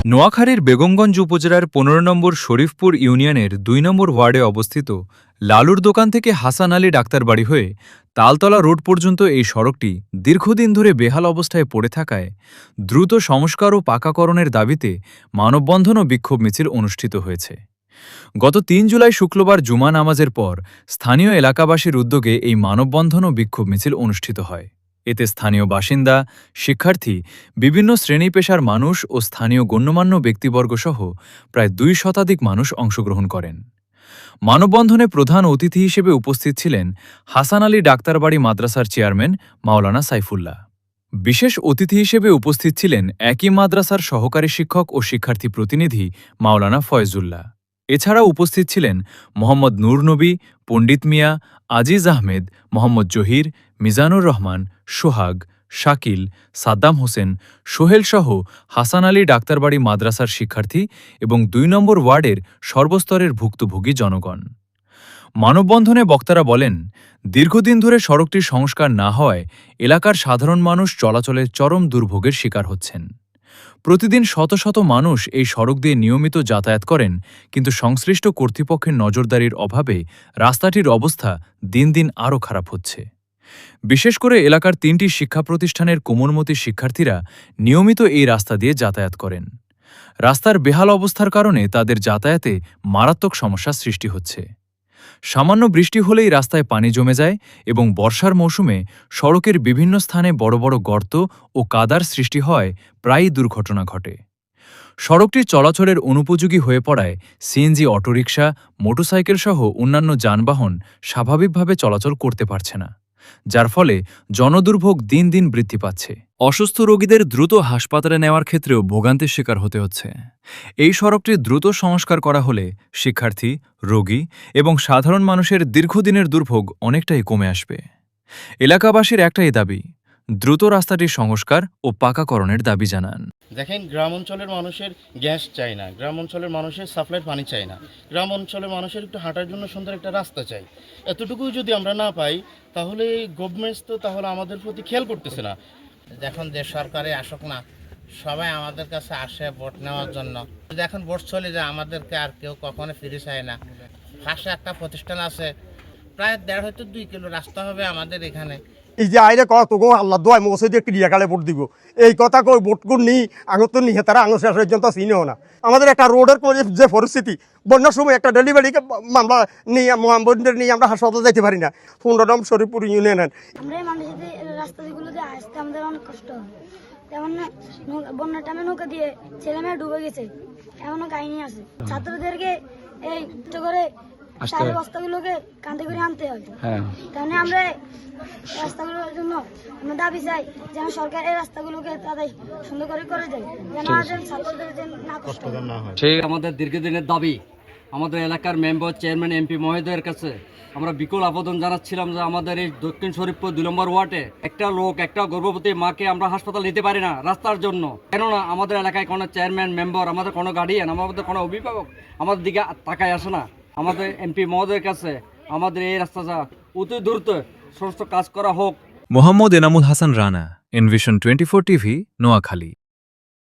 নোয়াখালীর বেগমগঞ্জ উপজেলার ১৫ নম্বর শরীফপুর ইউনিয়নের ২ নম্বর ওয়ার্ডে অবস্থিত লালুর দোকান থেকে হাসান আলী ডাক্তারবাড়ি হয়ে তালতলা রোড পর্যন্ত এই সড়কটি দীর্ঘদিন ধরে বেহাল অবস্থায় পড়ে থাকায় দ্রুত সংস্কার ও পাকাকরণের দাবিতে মানববন্ধন ও বিক্ষোভ মিছিল অনুষ্ঠিত হয়েছে। গত ৩ জুলাই শুক্রবার জুমা নামাজের পর স্থানীয় এলাকাবাসীর উদ্যোগে এই মানববন্ধন ও বিক্ষোভ মিছিল অনুষ্ঠিত হয়। এতে স্থানীয় বাসিন্দা, শিক্ষার্থী, বিভিন্ন শ্রেণী পেশার মানুষ ও স্থানীয় গণ্যমান্য ব্যক্তিবর্গসহ প্রায় ২ শতাধিক মানুষ অংশগ্রহণ করেন। মানববন্ধনে প্রধান অতিথি হিসেবে উপস্থিত ছিলেন হাসান আলী ডাক্তারবাড়ি মাদ্রাসার চেয়ারম্যান মাওলানা সাইফুল্লাহ। বিশেষ অতিথি হিসেবে উপস্থিত ছিলেন একই মাদ্রাসার সহকারী শিক্ষক ও শিক্ষার্থী প্রতিনিধি মাওলানা ফয়জুল্লাহ। এছাড়াও উপস্থিত ছিলেন মোহাম্মদ নূর নবী, পণ্ডিত মিয়া, আজিজ আহমেদ, মোহাম্মদ জহির, মিজানুর রহমান, সোহাগ, শাকিল, সাদ্দাম হোসেন, সোহেলসহ হাসান আলী ডাক্তারবাড়ি মাদ্রাসার শিক্ষার্থী এবং ২ নম্বর ওয়ার্ডের সর্বস্তরের ভুক্তভোগী জনগণ। মানববন্ধনে বক্তারা বলেন, দীর্ঘদিন ধরে সড়কটির সংস্কার না হওয়ায় এলাকার সাধারণ মানুষ চলাচলের চরম দুর্ভোগের শিকার হচ্ছেন। প্রতিদিন শত শত মানুষ এই সড়ক দিয়ে নিয়মিত যাতায়াত করেন, কিন্তু সংশ্লিষ্ট কর্তৃপক্ষের নজরদারির অভাবে রাস্তাটির অবস্থা দিন দিন আরও খারাপ হচ্ছে। বিশেষ করে এলাকার ৩টি শিক্ষা প্রতিষ্ঠানের কোমলমতি শিক্ষার্থীরা নিয়মিত এই রাস্তা দিয়ে যাতায়াত করেন। রাস্তার বেহাল অবস্থার কারণে তাদের যাতায়াতে মারাত্মক সমস্যা সৃষ্টি হচ্ছে। সামান্য বৃষ্টি হলেই রাস্তায় পানি জমে যায় এবং বর্ষার মৌসুমে সড়কের বিভিন্ন স্থানে বড় বড় গর্ত ও কাদার সৃষ্টি হয়, প্রায়ই দুর্ঘটনা ঘটে। সড়কটি চলাচলের অনুপযোগী হয়ে পড়ায় সিএনজি অটোরিকশা, মোটরসাইকেল সহ অন্যান্য যানবাহন স্বাভাবিকভাবে চলাচল করতে পারছে না, যার ফলে জনদুর্ভোগ দিন দিন বৃদ্ধি পাচ্ছে। অসুস্থ রোগীদের দ্রুত হাসপাতালে নেওয়ার ক্ষেত্রেও ভোগান্তির শিকার হতে হচ্ছে। এই সড়কটি দ্রুত সংস্কার করা হলে শিক্ষার্থী, রোগী এবং সাধারণ মানুষের দীর্ঘদিনের দুর্ভোগ অনেকটাই কমে আসবে। এলাকাবাসীর একটাই দাবি, দ্রুত রাস্তাটির সংস্কার ও পাকাকরণের দাবি জানান। দেখেন, গ্রাম অঞ্চলের মানুষের গ্যাস চাই না, গ্রাম অঞ্চলের মানুষের সাপ্লাইয়ের পানি চাই না, গ্রাম অঞ্চলের মানুষের একটু হাঁটার জন্য সুন্দর একটা রাস্তা চাই। এতটুকুই যদি আমরা না পাই তাহলে গভর্নমেন্টস তো তাহলে আমাদের প্রতি খেয়াল করতেছে না। দেখুন, যে সরকারে আসুক না, সবাই আমাদের কাছে আসে ভোট নেওয়ার জন্য। যদি এখন ভোট চলে যায় আমাদেরকে আর কেউ কখনো ফিরে চায় না। পাশে একটা প্রতিষ্ঠান আছে, প্রায় ১.৫ হয়তো ২ কিলো রাস্তা হবে আমাদের এখানে। এই যে আইরে কত গো আল্লাহ দোয়াই মৌসে দিয়ে ক্রিয়াকালে ভোট দিব, এই কথা কই ভোটগুলো নিই আঙুর তো নিয়ে তারা আঙুর শেষ পর্যন্ত চিনেও না। আমাদের একটা রোডের যে পরিস্থিতি, বন্যার সময় একটা ডেলিভারি মামলা নিয়ে মোহাম্মদের নিয়ে আমরা হাসপাতাল যাইতে পারি না। ১৫ নম্বর শরীফপুর ইউনিয়নের আমরা এই মানুষদের রাস্তাগুলো দিয়ে আসতে আমাদের অনেক কষ্ট হয়। যেমন বন্যার টাইমে নৌকা দিয়ে ছেলে মেয়ে ডুবে গেছে, এমনও কাহিনী আছে। ছাত্রদেরকে এই করে সারি বস্তাগুলোকে কাঁধে করে আনতে হয়। তাহলে আমরা রাস্তাগুলোর জন্য আমরা দাবি চাই যেন সরকার এই রাস্তাগুলোকে তাদের সুন্দর করে দেয়, যেন আমাদের ছাত্রদের না কষ্ট হয়। সেই আমাদের দীর্ঘদিনের দাবি। আমাদের এলাকার মেম্বার, চেয়ারম্যান, এমপি মহোদয়ের কাছে আমরা বিকুল আবেদন জানাচ্ছিলাম যে আমাদের এই দক্ষিণ শরীফপুর ২ নম্বর ওয়ার্ডে একটা গর্ভবতী মাকে আমরা হাসপাতাল নিতে পারি না রাস্তার জন্য। কেননা আমাদের এলাকায় কোনো চেয়ারম্যান, মেম্বার, আমাদের কোনো গার্ডিয়ান, আমাদের কোনো অভিভাবক আমাদের দিকে তাকায় আসে না। আমাদের এমপি মহোদয়ের কাছে আমাদের এই রাস্তাটা অতি দ্রুত সমস্ত কাজ করা হোক। Mohammad Enamul Hasan Rana, envision 24 TV, Noakhali.